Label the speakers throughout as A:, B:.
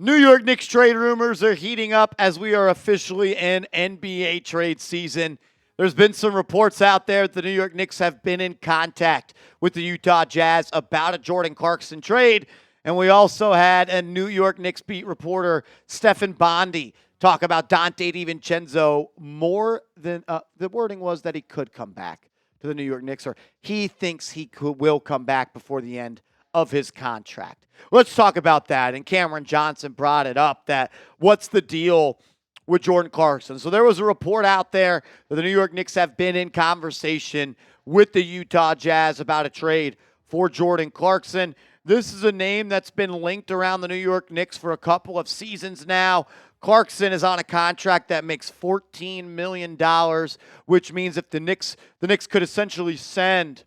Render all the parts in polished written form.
A: New York Knicks trade rumors are heating up as we are officially in NBA trade season. There's been some reports out there that the New York Knicks have been in contact with the Utah Jazz about a Jordan Clarkson trade. And we also had a New York Knicks beat reporter, Stefan Bondy, talk about Donte DiVincenzo more than the wording was that he could come back to the New York Knicks, or he thinks will come back before the end of his contract. Let's talk about that. And Cameron Johnson brought it up that what's the deal with Jordan Clarkson? So there was a report out there that the New York Knicks have been in conversation with the Utah Jazz about a trade for Jordan Clarkson. This is a name that's been linked around the New York Knicks for a couple of seasons now. Clarkson is on a contract that makes $14 million, which means if the Knicks could essentially send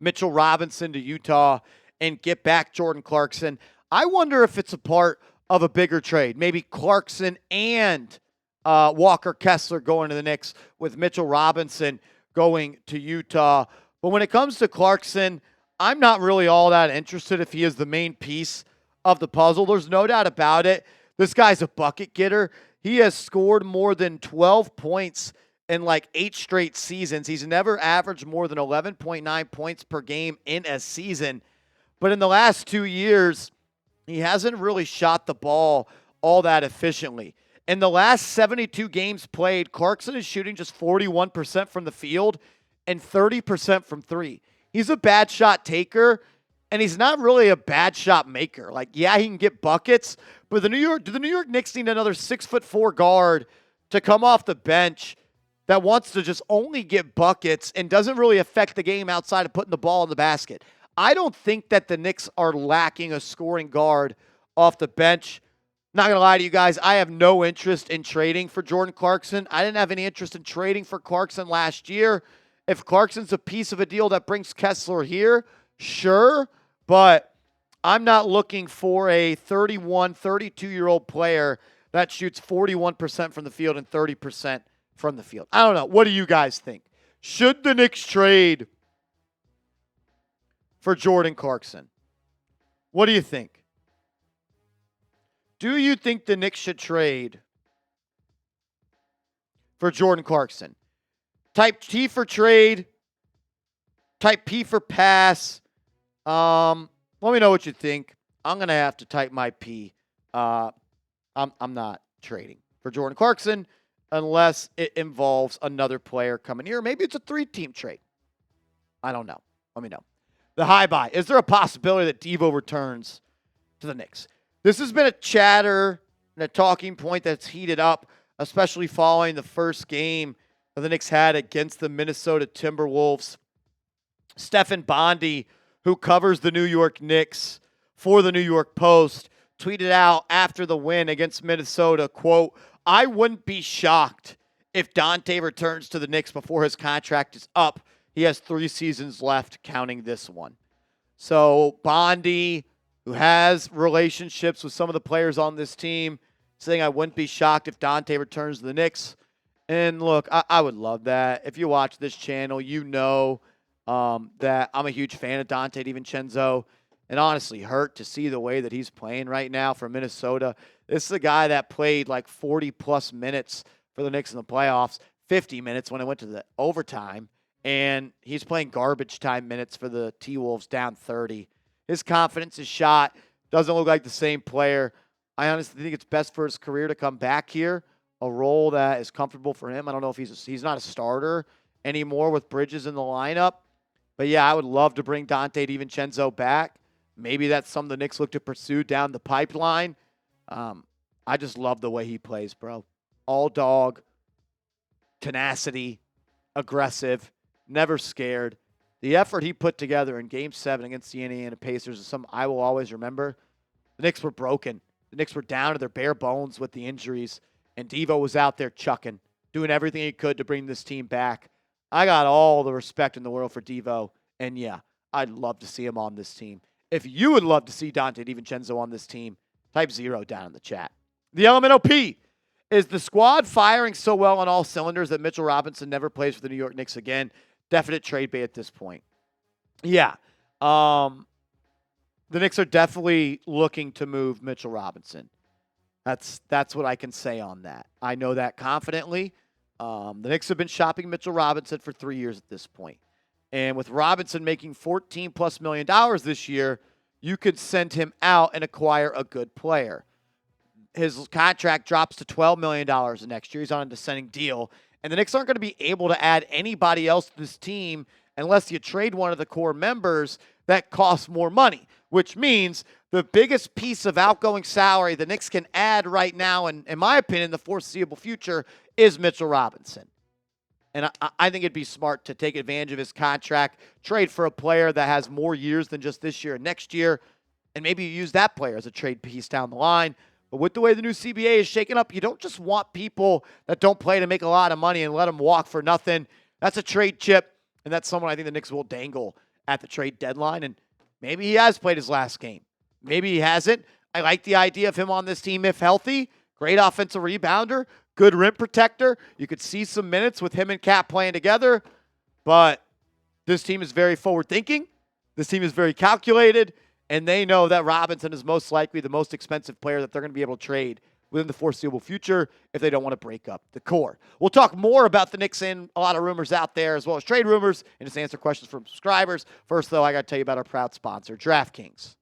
A: Mitchell Robinson to Utah and get back Jordan Clarkson. I wonder if it's a part of a bigger trade. Maybe Clarkson and Walker Kessler going to the Knicks with Mitchell Robinson going to Utah. But when it comes to Clarkson, I'm not really all that interested if he is the main piece of the puzzle. There's no doubt about it. This guy's a bucket getter. He has scored more than 12 points in like 8 straight seasons. He's never averaged more than 11.9 points per game in a season. But in the last 2 years, he hasn't really shot the ball all that efficiently. In the last 72 games played, Clarkson is shooting just 41% from the field and 30% from three. He's a bad shot taker, and he's not really a bad shot maker. Like, yeah, he can get buckets, but the New York Knicks need another 6'4" guard to come off the bench that wants to just only get buckets and doesn't really affect the game outside of putting the ball in the basket. I don't think that the Knicks are lacking a scoring guard off the bench. Not going to lie to you guys, I have no interest in trading for Jordan Clarkson. I didn't have any interest in trading for Clarkson last year. If Clarkson's a piece of a deal that brings Kessler here, sure, but I'm not looking for a 31, 32-year-old player that shoots 41% from the field and 30% from the field. I don't know. What do you guys think? Should the Knicks trade for Jordan Clarkson? What do you think? Do you think the Knicks should trade for Jordan Clarkson? Type T for trade. Type P for pass. Let me know what you think. I'm going to have to type my P. I'm not trading for Jordan Clarkson unless it involves another player coming here. Maybe it's a 3-team trade. I don't know. Let me know. The high buy. Is there a possibility that Devo returns to the Knicks? This has been a chatter and a talking point that's heated up, especially following the first game that the Knicks had against the Minnesota Timberwolves. Stefan Bondy, who covers the New York Knicks for the New York Post, tweeted out after the win against Minnesota, quote, "I wouldn't be shocked if Donte returns to the Knicks before his contract is up. He has 3 seasons left, counting this one." So Bondy, who has relationships with some of the players on this team, saying I wouldn't be shocked if Donte returns to the Knicks. And look, I would love that. If you watch this channel, you know that I'm a huge fan of Donte DiVincenzo. And honestly, hurt to see the way that he's playing right now for Minnesota. This is a guy that played like 40-plus minutes for the Knicks in the playoffs, 50 minutes when it went to the overtime. And he's playing garbage time minutes for the T-Wolves down 30. His confidence is shot. Doesn't look like the same player. I honestly think it's best for his career to come back here, a role that is comfortable for him. I don't know if he's not a starter anymore with Bridges in the lineup. But, yeah, I would love to bring Donte DiVincenzo back. Maybe that's something the Knicks look to pursue down the pipeline. I just love the way he plays, bro. All dog, tenacity, aggressive, never scared. The effort he put together in Game 7 against the Indiana Pacers is something I will always remember. The Knicks were broken. The Knicks were down to their bare bones with the injuries, and Devo was out there chucking, doing everything he could to bring this team back. I got all the respect in the world for Devo, and yeah, I'd love to see him on this team. If you would love to see Donte DiVincenzo on this team, type 0 down in the chat. The Elemental P. Is the squad firing so well on all cylinders that Mitchell Robinson never plays for the New York Knicks again? Definite trade bait at this point. Yeah. The Knicks are definitely looking to move Mitchell Robinson. That's what I can say on that. I know that confidently. The Knicks have been shopping Mitchell Robinson for 3 years at this point. And with Robinson making $14+ million this year, you could send him out and acquire a good player. His contract drops to $12 million next year. He's on a descending deal. And the Knicks aren't going to be able to add anybody else to this team unless you trade one of the core members that costs more money, which means the biggest piece of outgoing salary the Knicks can add right now, and in my opinion, the foreseeable future, is Mitchell Robinson. And I think it'd be smart to take advantage of his contract, trade for a player that has more years than just this year and next year, and maybe use that player as a trade piece down the line. But with the way the new CBA is shaken up, you don't just want people that don't play to make a lot of money and let them walk for nothing. That's a trade chip, and that's someone I think the Knicks will dangle at the trade deadline. And maybe he has played his last game. Maybe he hasn't. I like the idea of him on this team if healthy. Great offensive rebounder, good rim protector. You could see some minutes with him and Cat playing together. But this team is very forward-thinking. This team is very calculated. And they know that Robinson is most likely the most expensive player that they're going to be able to trade within the foreseeable future if they don't want to break up the core. We'll talk more about the Knicks and a lot of rumors out there, as well as trade rumors, and just answer questions from subscribers. First, though, I got to tell you about our proud sponsor, DraftKings.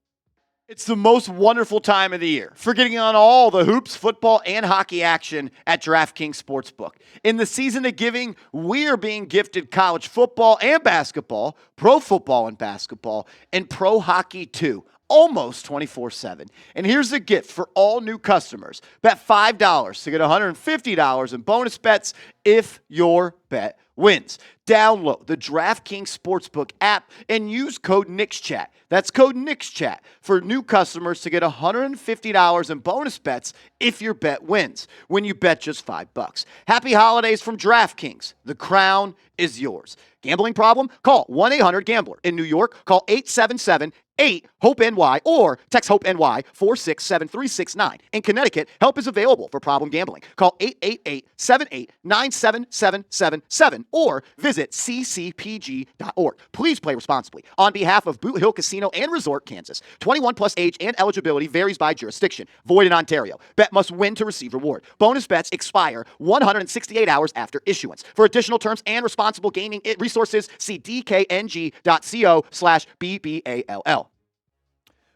A: It's the most wonderful time of the year for getting on all the hoops, football, and hockey action at DraftKings Sportsbook. In the season of giving, we are being gifted college football and basketball, pro football and basketball, and pro hockey too, almost 24/7. And here's the gift for all new customers. Bet $5 to get $150 in bonus bets if your bet wins. Download the DraftKings Sportsbook app and use code KnicksChat. That's code KnicksChat for new customers to get $150 in bonus bets if your bet wins when you bet just $5. Happy holidays from DraftKings. The crown is yours. Gambling problem? Call 1-800-GAMBLER. In New York, call 877-8-HOPE-NY or text HOPE-NY 467-369. In Connecticut, help is available for problem gambling. Call 888-78-97-777 or visit ccpg.org. Please play responsibly. On behalf of Boot Hill Casino and Resort, Kansas, 21 plus age and eligibility varies by jurisdiction. Void in Ontario. Bet must win to receive reward. Bonus bets expire 168 hours after issuance. For additional terms and responsible gaming resources, see dkng.co/BBALL.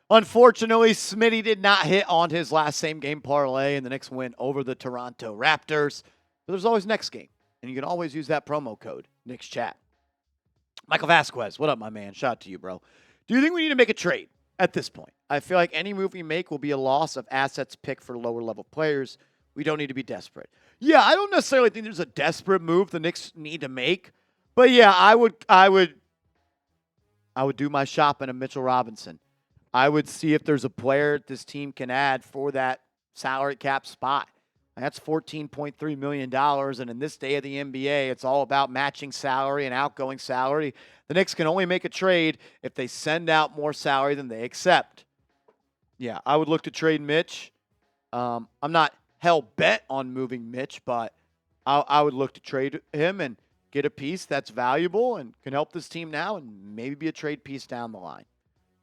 A: Unfortunately, Smitty did not hit on his last same game parlay, and the Knicks win over the Toronto Raptors. But there's always next game, and you can always use that promo code, KnicksChat. Michael Vasquez, what up, my man? Shout out to you, bro. Do you think we need to make a trade at this point? I feel like any move we make will be a loss of assets picked for lower-level players. We don't need to be desperate. Yeah, I don't necessarily think there's a desperate move the Knicks need to make. But yeah, I would do my shopping of Mitchell Robinson. I would see if there's a player this team can add for that salary cap spot. That's $14.3 million, and in this day of the NBA, it's all about matching salary and outgoing salary. The Knicks can only make a trade if they send out more salary than they accept. Yeah, I would look to trade Mitch. I'm not hell-bent on moving Mitch, but I would look to trade him and get a piece that's valuable and can help this team now and maybe be a trade piece down the line.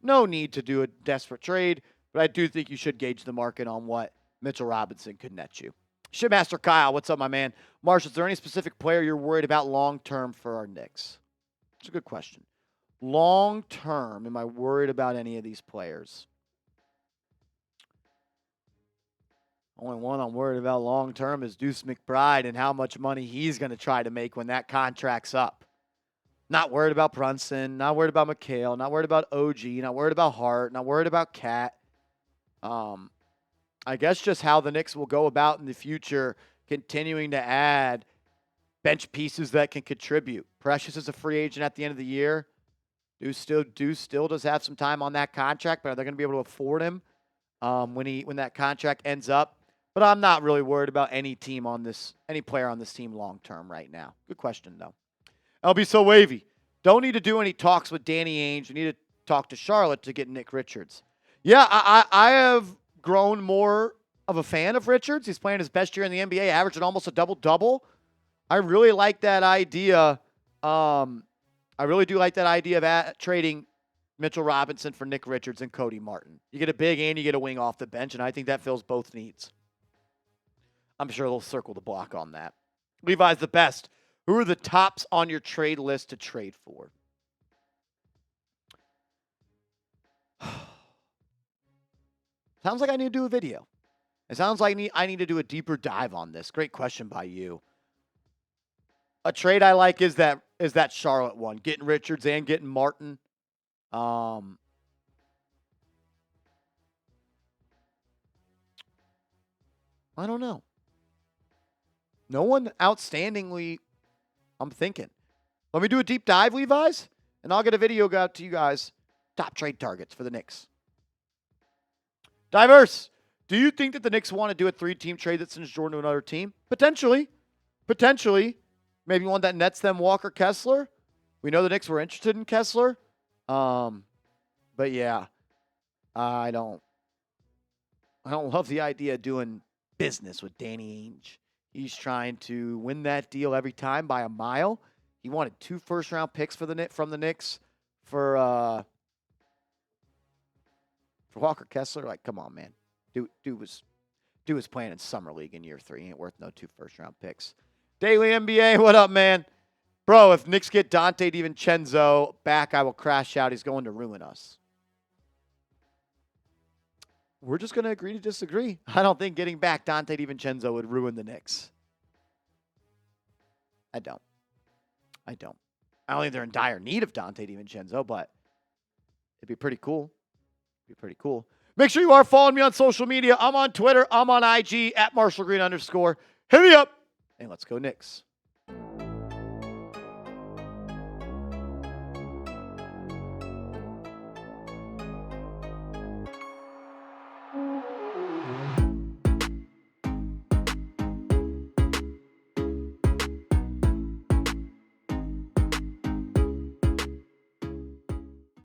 A: No need to do a desperate trade, but I do think you should gauge the market on what Mitchell Robinson could net you. Shipmaster Kyle, what's up, my man? Marsh, is there any specific player you're worried about long-term for our Knicks? It's a good question. Long-term, am I worried about any of these players? Only one I'm worried about long-term is Deuce McBride and how much money he's going to try to make when that contract's up. Not worried about Brunson, not worried about McHale, not worried about OG, not worried about Hart, not worried about Cat. I guess just how the Knicks will go about in the future, continuing to add bench pieces that can contribute. Precious is a free agent at the end of the year. Deuce still does have some time on that contract, but are they going to be able to afford him when that contract ends up? But I'm not really worried about any player on this team long term right now. Good question though. LB So Wavy. Don't need to do any talks with Danny Ainge. You need to talk to Charlotte to get Nick Richards. Yeah, I have grown more of a fan of Richards. He's playing his best year in the NBA, averaging almost a double-double. I really like that idea. I really do like that idea of trading Mitchell Robinson for Nick Richards and Cody Martin. You get a big and you get a wing off the bench, and I think that fills both needs. I'm sure they'll circle the block on that. Levi's the best. Who are the tops on your trade list to trade for? Sounds like I need to do a video. It sounds like I need to do a deeper dive on this. Great question by you. A trade I like is that Charlotte one. Getting Richards and getting Martin. I don't know. No one outstandingly, I'm thinking. Let me do a deep dive, Levi's, and I'll get a video out to you guys. Top trade targets for the Knicks. Diverse. Do you think that the Knicks want to do a 3-team trade that sends Jordan to another team? Potentially. Maybe one that nets them Walker Kessler. We know the Knicks were interested in Kessler. But yeah, I don't love the idea of doing business with Danny Ainge. He's trying to win that deal every time by a mile. He wanted 2 first-round picks from the Knicks for Walker Kessler. Like, come on, man. Dude was playing in summer league in year 3. He ain't worth no 2 first-round picks. Daily NBA, what up, man? Bro, if Knicks get Donte DiVincenzo back, I will crash out. He's going to ruin us. We're just going to agree to disagree. I don't think getting back Donte DiVincenzo would ruin the Knicks. I don't think they're in dire need of Donte DiVincenzo, but it'd be pretty cool. Make sure you are following me on social media. I'm on Twitter. I'm on IG at @MarshallGreen_. Hit me up, and let's go Knicks.